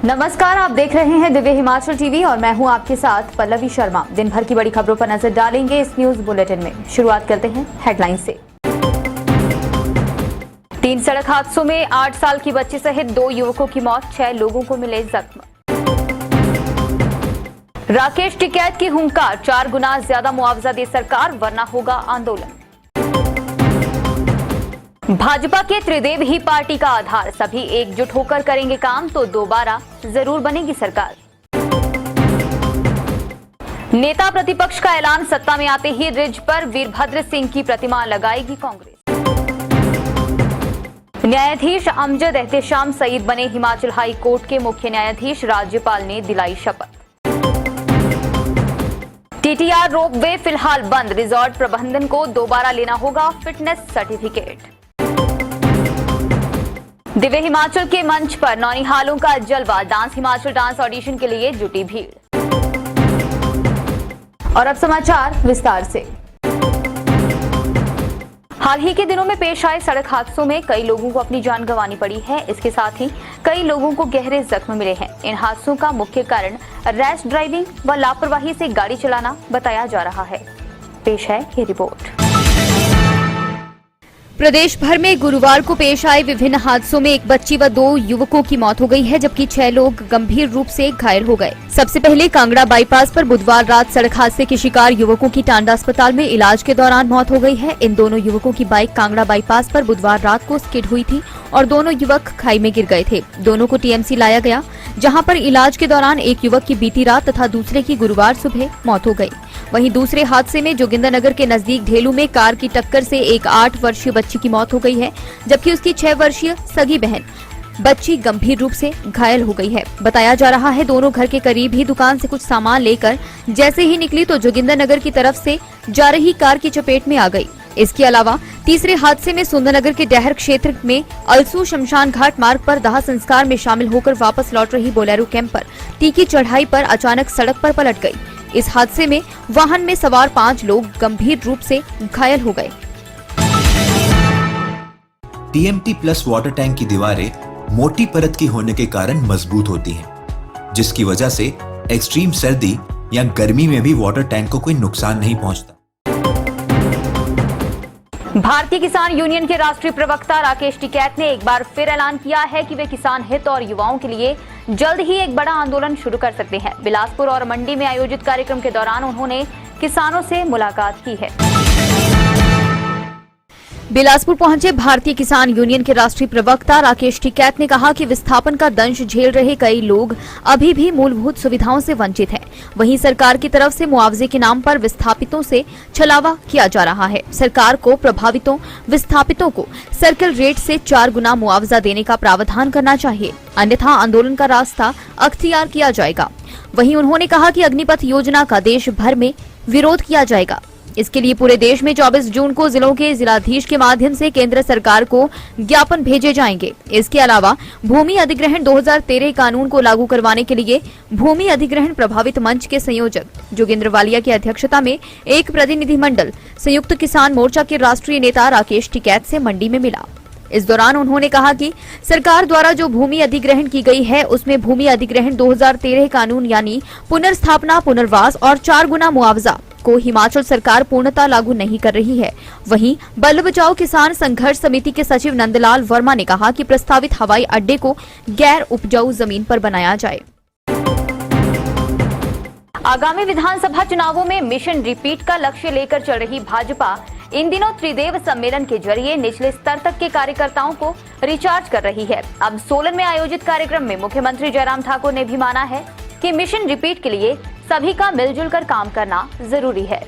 नमस्कार, आप देख रहे हैं दिव्य हिमाचल टीवी और मैं हूं आपके साथ पल्लवी शर्मा। दिन भर की बड़ी खबरों पर नजर डालेंगे इस न्यूज बुलेटिन में। शुरुआत करते हैं हेडलाइन से। 3 सड़क हादसों में 8 साल की बच्ची सहित 2 युवकों की मौत, 6 लोगों को मिले जख्म। राकेश टिकैत की हुंकार, 4 गुना ज्यादा मुआवजा दे सरकार वरना होगा आंदोलन। भाजपा के त्रिदेव ही पार्टी का आधार, सभी एकजुट होकर करेंगे काम तो दोबारा जरूर बनेगी सरकार। नेता प्रतिपक्ष का ऐलान, सत्ता में आते ही रिज पर वीरभद्र सिंह की प्रतिमा लगाएगी कांग्रेस। न्यायाधीश अमजद एहतेशाम सईद बने हिमाचल हाई कोर्ट के मुख्य न्यायाधीश, राज्यपाल ने दिलाई शपथ। टीटीआर रोपवे फिलहाल बंद, रिजॉर्ट प्रबंधन को दोबारा लेना होगा फिटनेस सर्टिफिकेट। दिव्य हिमाचल के मंच पर नौनिहालों का जलवा, डांस हिमाचल डांस ऑडिशन के लिए जुटी भीड़। और अब समाचार विस्तार से। हाल ही के दिनों में पेश आए सड़क हादसों में कई लोगों को अपनी जान गंवानी पड़ी है। इसके साथ ही कई लोगों को गहरे जख्म मिले हैं। इन हादसों का मुख्य कारण रैश ड्राइविंग व लापरवाही से गाड़ी चलाना बताया जा रहा है। पेश है ये रिपोर्ट। प्रदेश भर में गुरुवार को पेश आए विभिन्न हादसों में एक बच्ची व 2 युवकों की मौत हो गई है, जबकि 6 लोग गंभीर रूप से घायल हो गए। सबसे पहले कांगड़ा बाईपास पर बुधवार रात सड़क हादसे के शिकार युवकों की टांडा अस्पताल में इलाज के दौरान मौत हो गई है। इन दोनों युवकों की बाइक कांगड़ा बाईपास पर बुधवार रात को स्किड हुई थी और दोनों युवक खाई में गिर गए थे। दोनों को टीएमसी लाया गया, जहां पर इलाज के दौरान एक युवक की बीती रात तथा दूसरे की गुरुवार सुबह मौत हो गई। वहीं दूसरे हादसे में जोगिंद्रनगर के नजदीक ढेलू में कार की टक्कर से एक 8 वर्षीय बच्ची की मौत हो गई है, जबकि उसकी 6 वर्षीय सगी बहन बच्ची गंभीर रूप से घायल हो गई है। बताया जा रहा है दोनों घर के करीब ही दुकान से कुछ सामान लेकर जैसे ही निकली तो जोगिंद्रनगर की तरफ से जा रही कार की चपेट में आ गई। इसके अलावा तीसरे हादसे में सुंदरनगर के डहर क्षेत्र में अलसू शमशान घाट मार्ग पर दाह संस्कार में शामिल होकर वापस लौट रही बोलेरो कैंपर तीखी चढ़ाई पर अचानक सड़क पर पलट गई। इस हादसे में वाहन में सवार 5 लोग गंभीर रूप से घायल हो गए। टीएमटी प्लस वाटर टैंक की दीवारें मोटी परत की होने के कारण मजबूत होती हैं, जिसकी वजह से एक्सट्रीम सर्दी या गर्मी में भी वाटर टैंक को कोई नुकसान नहीं पहुंचता। भारतीय किसान यूनियन के राष्ट्रीय प्रवक्ता राकेश टिकैत ने एक बार फिर ऐलान किया है कि वे किसान हित और युवाओं के लिए जल्द ही एक बड़ा आंदोलन शुरू कर सकते हैं। बिलासपुर और मंडी में आयोजित कार्यक्रम के दौरान उन्होंने किसानों से मुलाकात की है। बिलासपुर पहुंचे भारतीय किसान यूनियन के राष्ट्रीय प्रवक्ता राकेश टिकैत ने कहा कि विस्थापन का दंश झेल रहे कई लोग अभी भी मूलभूत सुविधाओं से वंचित हैं। वहीं सरकार की तरफ से मुआवजे के नाम पर विस्थापितों से छलावा किया जा रहा है। सरकार को प्रभावितों विस्थापितों को सर्कल रेट से 4 गुना मुआवजा देने का प्रावधान करना चाहिए, अन्यथा आंदोलन का रास्ता अख्तियार किया जाएगा। वहीं उन्होंने कहा कि अग्निपथ योजना का देश भर में विरोध किया जाएगा। इसके लिए पूरे देश में 24 जून को जिलों के जिलाधीश के माध्यम से केंद्र सरकार को ज्ञापन भेजे जाएंगे। इसके अलावा भूमि अधिग्रहण 2013 कानून को लागू करवाने के लिए भूमि अधिग्रहण प्रभावित मंच के संयोजक जोगिंद्र वालिया की अध्यक्षता में एक प्रतिनिधिमंडल संयुक्त किसान मोर्चा के राष्ट्रीय नेता राकेश टिकैत से मंडी में मिला। इस दौरान उन्होंने कहा कि सरकार द्वारा जो भूमि अधिग्रहण की गई है उसमें भूमि अधिग्रहण 2013 कानून यानी पुनर्स्थापना, पुनर्वास और 4 गुना मुआवजा को हिमाचल सरकार पूर्णतः लागू नहीं कर रही है। वहीं बल बचाओ किसान संघर्ष समिति के सचिव नंदलाल वर्मा ने कहा कि प्रस्तावित हवाई अड्डे को गैर उपजाऊ जमीन पर बनाया जाए। आगामी विधानसभा चुनावों में मिशन रिपीट का लक्ष्य लेकर चल रही भाजपा इन दिनों त्रिदेव सम्मेलन के जरिए निचले स्तर तक के कार्यकर्ताओं को रिचार्ज कर रही है। अब सोलन में आयोजित कार्यक्रम में मुख्यमंत्री जयराम ठाकुर ने भी माना है कि मिशन रिपीट के लिए सभी का मिलजुल कर काम करना जरूरी है।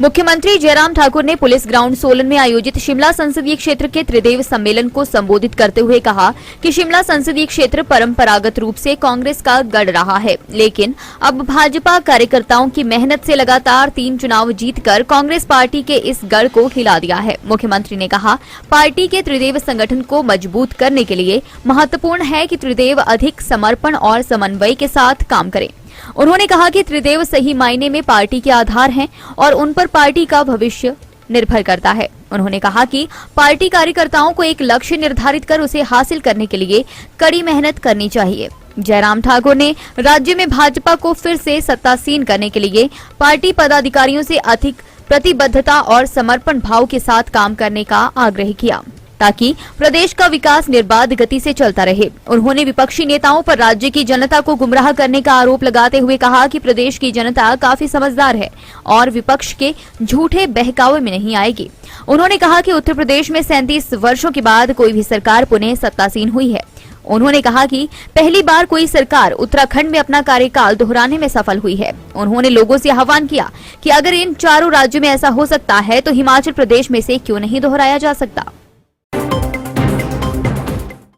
मुख्यमंत्री जयराम ठाकुर ने पुलिस ग्राउंड सोलन में आयोजित शिमला संसदीय क्षेत्र के त्रिदेव सम्मेलन को संबोधित करते हुए कहा कि शिमला संसदीय क्षेत्र परंपरागत रूप से कांग्रेस का गढ़ रहा है, लेकिन अब भाजपा कार्यकर्ताओं की मेहनत से लगातार 3 चुनाव जीतकर कांग्रेस पार्टी के इस गढ़ को हिला दिया है। मुख्यमंत्री ने कहा, पार्टी के त्रिदेव संगठन को मजबूत करने के लिए महत्वपूर्ण है कि त्रिदेव अधिक समर्पण और समन्वय के साथ काम करें। उन्होंने कहा कि त्रिदेव सही मायने में पार्टी के आधार हैं और उन पर पार्टी का भविष्य निर्भर करता है। उन्होंने कहा कि पार्टी कार्यकर्ताओं को एक लक्ष्य निर्धारित कर उसे हासिल करने के लिए कड़ी मेहनत करनी चाहिए। जयराम ठाकुर ने राज्य में भाजपा को फिर से सत्तासीन करने के लिए पार्टी पदाधिकारियों से अधिक प्रतिबद्धता और समर्पण भाव के साथ काम करने का आग्रह किया ताकि प्रदेश का विकास निर्बाध गति से चलता रहे। उन्होंने विपक्षी नेताओं पर राज्य की जनता को गुमराह करने का आरोप लगाते हुए कहा कि प्रदेश की जनता काफी समझदार है और विपक्ष के झूठे बहकावे में नहीं आएगी। उन्होंने कहा कि उत्तर प्रदेश में 37 वर्षों के बाद कोई भी सरकार पुनः सत्तासीन हुई है। उन्होंने कहा कि पहली बार कोई सरकार उत्तराखंड में अपना कार्यकाल दोहराने में सफल हुई है। उन्होंने लोगों से आह्वान किया कि अगर इन चारों राज्यों में ऐसा हो सकता है तो हिमाचल प्रदेश में से क्यों नहीं दोहराया जा सकता।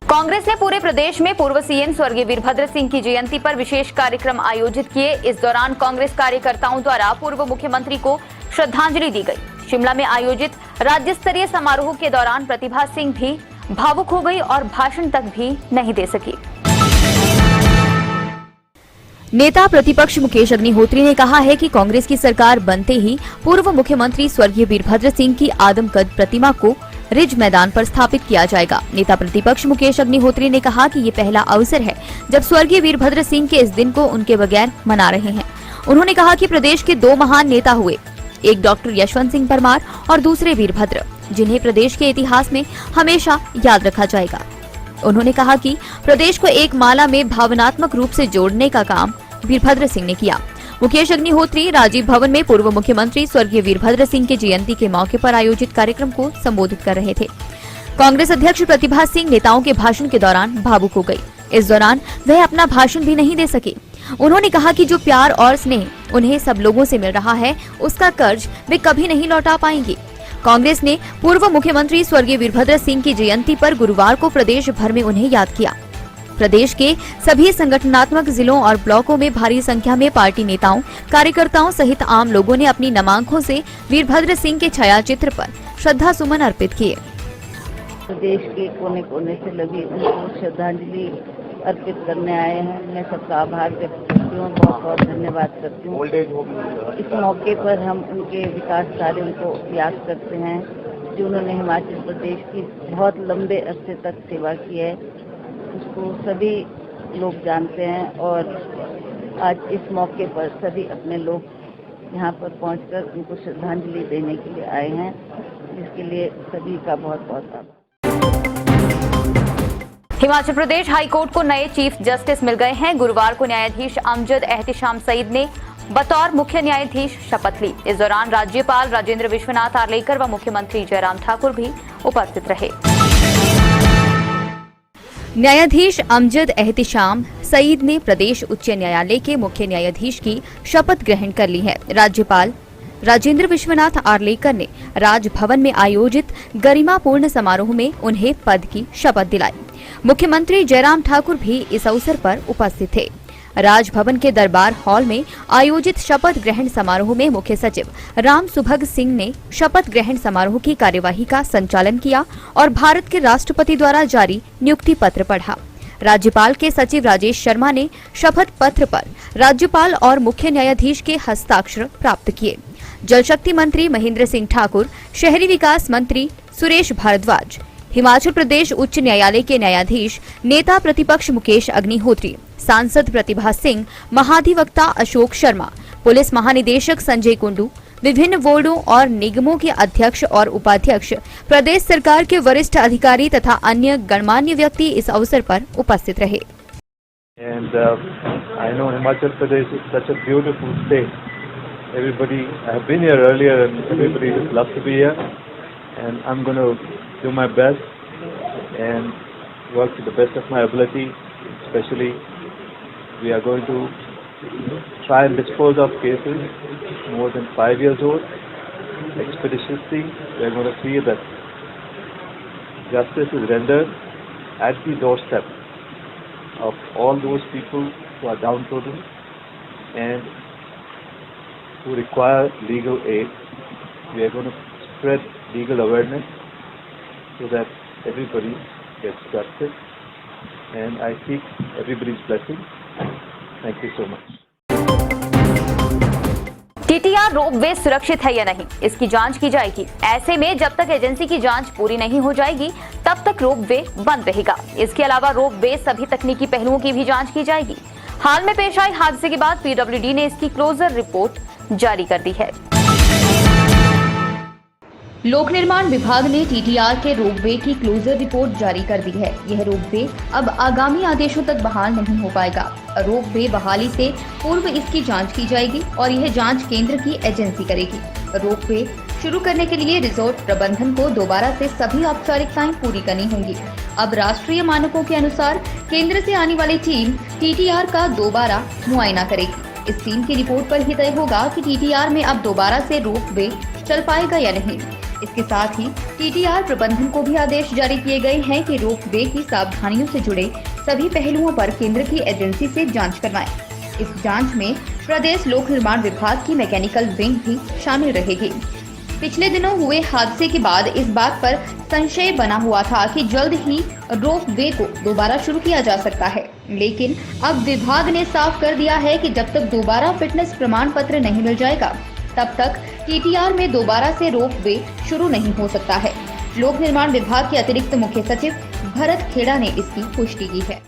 कांग्रेस ने पूरे प्रदेश में पूर्व सीएम स्वर्गीय वीरभद्र सिंह की जयंती पर विशेष कार्यक्रम आयोजित किए। इस दौरान कांग्रेस कार्यकर्ताओं द्वारा पूर्व मुख्यमंत्री को श्रद्धांजलि दी गई। शिमला में आयोजित राज्य स्तरीय समारोह के दौरान प्रतिभा सिंह भी भावुक हो गई और भाषण तक भी नहीं दे सकी। नेता प्रतिपक्ष मुकेश अग्निहोत्री ने कहा है कि कांग्रेस की सरकार बनते ही पूर्व मुख्यमंत्री स्वर्गीय वीरभद्र सिंह की आदमकद प्रतिमा को रिज मैदान पर स्थापित किया जाएगा। नेता प्रतिपक्ष मुकेश अग्निहोत्री ने कहा कि ये पहला अवसर है जब स्वर्गीय वीरभद्र सिंह के इस दिन को उनके बगैर मना रहे हैं। उन्होंने कहा कि प्रदेश के 2 महान नेता हुए, एक डॉक्टर यशवंत सिंह परमार और दूसरे वीरभद्र, जिन्हें प्रदेश के इतिहास में हमेशा याद रखा जाएगा। उन्होंने कहा कि प्रदेश को एक माला में भावनात्मक रूप से जोड़ने का काम वीरभद्र सिंह ने किया। मुकेश अग्निहोत्री राजीव भवन में पूर्व मुख्यमंत्री स्वर्गीय वीरभद्र सिंह की जयंती के मौके पर आयोजित कार्यक्रम को संबोधित कर रहे थे। कांग्रेस अध्यक्ष प्रतिभा सिंह नेताओं के भाषण के दौरान भावुक हो गई। इस दौरान वह अपना भाषण भी नहीं दे सके। उन्होंने कहा कि जो प्यार और स्नेह उन्हें सब लोगों से मिल रहा है, उसका कर्ज वे कभी नहीं लौटा पाएंगी। कांग्रेस ने पूर्व मुख्यमंत्री स्वर्गीय वीरभद्र सिंह की जयंती पर गुरुवार को प्रदेश भर में उन्हें याद किया। प्रदेश के सभी संगठनात्मक जिलों और ब्लॉकों में भारी संख्या में पार्टी नेताओं, कार्यकर्ताओं सहित आम लोगों ने अपनी नम आंखों से वीरभद्र सिंह के छायाचित्र पर श्रद्धा सुमन अर्पित किए। प्रदेश के कोने कोने से लगी उनको श्रद्धांजलि अर्पित करने आए हैं। मैं सबका आभार व्यक्त करती हूँ, बहुत बहुत धन्यवाद करती हूँ। इस मौके पर हम उनके विकास कार्यों को याद करते हैं जो उन्होंने हिमाचल प्रदेश की बहुत लंबे अरसे तक सेवा की है, उसको सभी लोग जानते हैं। और आज इस मौके पर सभी अपने लोग यहाँ पर पहुंचकर उनको श्रद्धांजलि देने के लिए आए हैं, जिसके लिए सभी का बहुत बहुत आभार। हिमाचल प्रदेश हाईकोर्ट को नए चीफ जस्टिस मिल गए हैं। गुरुवार को न्यायाधीश अमजद एहतिशाम सईद ने बतौर मुख्य न्यायाधीश शपथ ली। इस दौरान राज्यपाल राजेंद्र विश्वनाथ आर्लेकर व मुख्यमंत्री जयराम ठाकुर भी उपस्थित रहे। न्यायाधीश अमजद एहतिशाम सईद ने प्रदेश उच्च न्यायालय के मुख्य न्यायाधीश की शपथ ग्रहण कर ली है। राज्यपाल राजेंद्र विश्वनाथ आर्लेकर ने राजभवन में आयोजित गरिमापूर्ण समारोह में उन्हें पद की शपथ दिलाई। मुख्यमंत्री जयराम ठाकुर भी इस अवसर पर उपस्थित थे। राजभवन के दरबार हॉल में आयोजित शपथ ग्रहण समारोह में मुख्य सचिव राम सुभग सिंह ने शपथ ग्रहण समारोह की कार्यवाही का संचालन किया और भारत के राष्ट्रपति द्वारा जारी नियुक्ति पत्र पढ़ा। राज्यपाल के सचिव राजेश शर्मा ने शपथ पत्र पर राज्यपाल और मुख्य न्यायाधीश के हस्ताक्षर प्राप्त किए। जल शक्ति मंत्री महेंद्र सिंह ठाकुर, शहरी विकास मंत्री सुरेश भारद्वाज, हिमाचल प्रदेश उच्च न्यायालय के न्यायाधीश, नेता प्रतिपक्ष मुकेश अग्निहोत्री, सांसद प्रतिभा सिंह, महाधिवक्ता अशोक शर्मा, पुलिस महानिदेशक संजय कुंडू, विभिन्न बोर्डों और निगमों के अध्यक्ष और उपाध्यक्ष, प्रदेश सरकार के वरिष्ठ अधिकारी तथा अन्य गणमान्य व्यक्ति इस अवसर पर उपस्थित रहे। And I know Himachal Pradesh is such a beautiful state. Everybody, I have been here earlier and everybody just loves to be here. And I'm going to do my best and work to the best of my ability. Especially, we are going to try and dispose of cases more than 5 years old expeditiously. We are going to see that justice is rendered at the doorstep of all those people who are downtrodden and who require legal aid. We are going to spread legal awareness so that everybody gets justice, and I seek everybody's blessing. Thank you so much. TTR ropeway सुरक्षित है या नहीं, इसकी जांच की जाएगी। ऐसे में जब तक एजेंसी की जांच पूरी नहीं हो जाएगी तब तक रोपवे बंद रहेगा। इसके अलावा रोपवे सभी तकनीकी पहलुओं की भी जांच की जाएगी। हाल में पेश आए हादसे के बाद पीडब्ल्यूडी ने इसकी क्लोजर रिपोर्ट जारी कर दी है। लोक निर्माण विभाग ने टीटीआर के रोपवे की क्लोजर रिपोर्ट जारी कर दी है। यह रोपवे अब आगामी आदेशों तक बहाल नहीं हो पाएगा। रोपवे बहाली से पूर्व इसकी जांच की जाएगी और यह जांच केंद्र की एजेंसी करेगी। रोपवे शुरू करने के लिए रिजॉर्ट प्रबंधन को दोबारा से सभी औपचारिकताएं पूरी करनी होंगी। अब राष्ट्रीय मानकों के अनुसार केंद्र से आने वाली टीम टीटीआर का दोबारा मुआयना करेगी। इस टीम की रिपोर्ट पर ही तय होगा कि टीटीआर में अब दोबारा से रोपवे चल पाएगा या नहीं। इसके साथ ही टीटीआर प्रबंधन को भी आदेश जारी किए गए हैं कि रोपवे की सावधानियों से जुड़े सभी पहलुओं पर केंद्र की एजेंसी से जांच करवाएं। इस जांच में प्रदेश लोक निर्माण विभाग की मैकेनिकल विंग भी शामिल रहेगी। पिछले दिनों हुए हादसे के बाद इस बात पर संशय बना हुआ था कि जल्द ही रोपवे को दोबारा शुरू किया जा सकता है, लेकिन अब विभाग ने साफ कर दिया है कि जब तक दोबारा फिटनेस प्रमाण पत्र नहीं मिल जाएगा तब तक टीटीआर में दोबारा से रोपवे शुरू नहीं हो सकता है। लोक निर्माण विभाग के अतिरिक्त मुख्य सचिव भरत खेड़ा ने इसकी पुष्टि की है।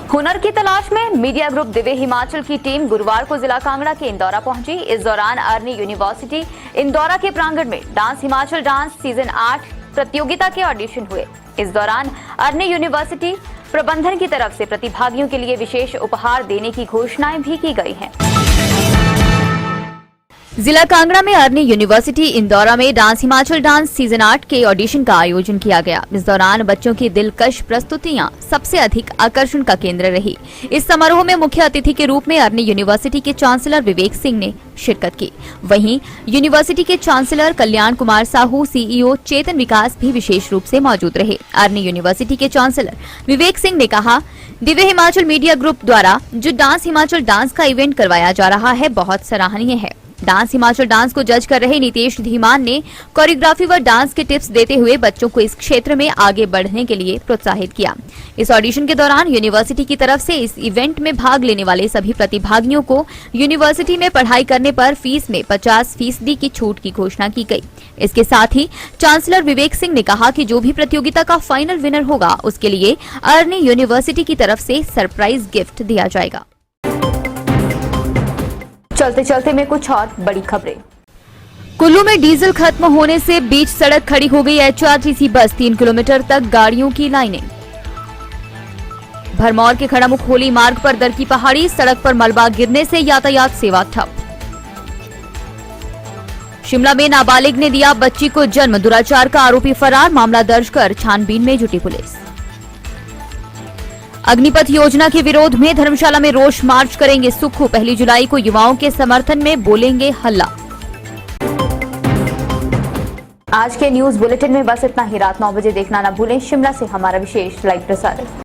हुनर की तलाश में मीडिया ग्रुप दिव्य हिमाचल की टीम गुरुवार को जिला कांगड़ा के इंदौरा पहुंची। इस दौरान अर्नी यूनिवर्सिटी इंदौरा के प्रांगण में डांस हिमाचल डांस सीजन 8 प्रतियोगिता के ऑडिशन हुए। इस दौरान अर्नी यूनिवर्सिटी प्रबंधन की तरफ से प्रतिभागियों के लिए विशेष उपहार देने की घोषणाएं भी की गई हैं। जिला कांगड़ा में अर्नी यूनिवर्सिटी इंदौरा में डांस हिमाचल डांस सीजन 8 के ऑडिशन का आयोजन किया गया। इस दौरान बच्चों की दिलकश प्रस्तुतियां सबसे अधिक आकर्षण का केंद्र रही। इस समारोह में मुख्य अतिथि के रूप में अर्नी यूनिवर्सिटी के चांसलर विवेक सिंह ने शिरकत की। वहीं यूनिवर्सिटी के चांसलर कल्याण कुमार साहू, सीईओ चेतन विकास भी विशेष रूप से मौजूद रहे। अर्नी यूनिवर्सिटी के चांसलर विवेक सिंह ने कहा, दिव्य हिमाचल मीडिया ग्रुप द्वारा जो डांस हिमाचल डांस का इवेंट करवाया जा रहा है बहुत सराहनीय है। डांस हिमाचल डांस को जज कर रहे नितेश धीमान ने कोरियोग्राफी व डांस के टिप्स देते हुए बच्चों को इस क्षेत्र में आगे बढ़ने के लिए प्रोत्साहित किया। इस ऑडिशन के दौरान यूनिवर्सिटी की तरफ से इस इवेंट में भाग लेने वाले सभी प्रतिभागियों को यूनिवर्सिटी में पढ़ाई करने पर फीस में 50% की छूट की घोषणा की गई। इसके साथ ही चांसलर विवेक सिंह ने कहा कि जो भी प्रतियोगिता का फाइनल विनर होगा उसके लिए अर्नी यूनिवर्सिटी की तरफ से सरप्राइज गिफ्ट दिया जाएगा। चलते चलते में कुछ और बड़ी खबरें। कुल्लू में डीजल खत्म होने से बीच सड़क खड़ी हो गई एचआरटीसी बस, 3 किलोमीटर तक गाड़ियों की लाइनें। भरमौर के खड़ामुख होली मार्ग पर दर की पहाड़ी, सड़क पर मलबा गिरने से यातायात सेवा ठप। शिमला में नाबालिग ने दिया बच्ची को जन्म, दुराचार का आरोपी फरार, मामला दर्ज कर छानबीन में जुटी पुलिस। अग्निपथ योजना के विरोध में धर्मशाला में रोष मार्च करेंगे सुक्खू, 1 जुलाई को युवाओं के समर्थन में बोलेंगे हल्ला। आज के न्यूज बुलेटिन में बस इतना ही। रात 9 बजे देखना न भूलें शिमला से हमारा विशेष लाइव प्रसारण।